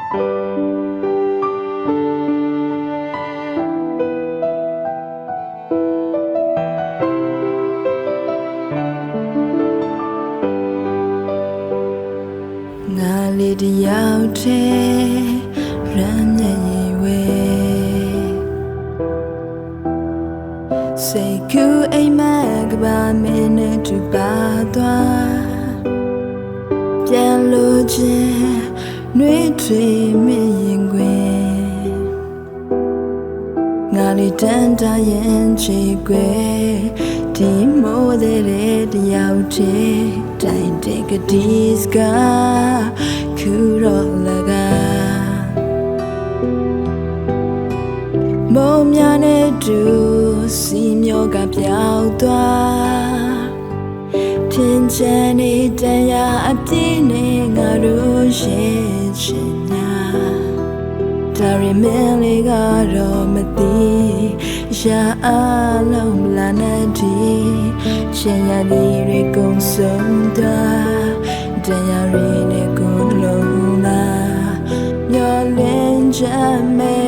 ငါလေးတယောက်တည်းရမ်းမြဲဝဲစိတ်ကူးအိမ်မက်ကပါမင်းနဲ့တူပါသွားပြန်လို့ချင်းနှွေးထွေမရင်ခွေငါလေးတန်တရင်ချေခွေဒီမိုးတဲ့တယောက်တည်းတိုင်တဲ့ကဒီစကခူရောလကမောမြနဲ့တူစီမျိုးကပြောက်သွားထင်ချင်နေတဲ့ရအပြည့်နဲ့ငါတို့ရှိချင်ညာဒါရီမင်းလေးကတော့မသိရာအလုံးလာနေဒီချင်ရသည်တွေကုန်ဆုံးသွားတရားရီနဲ့ကုန်လုံးလာမျောလင်းချမ်းမဲ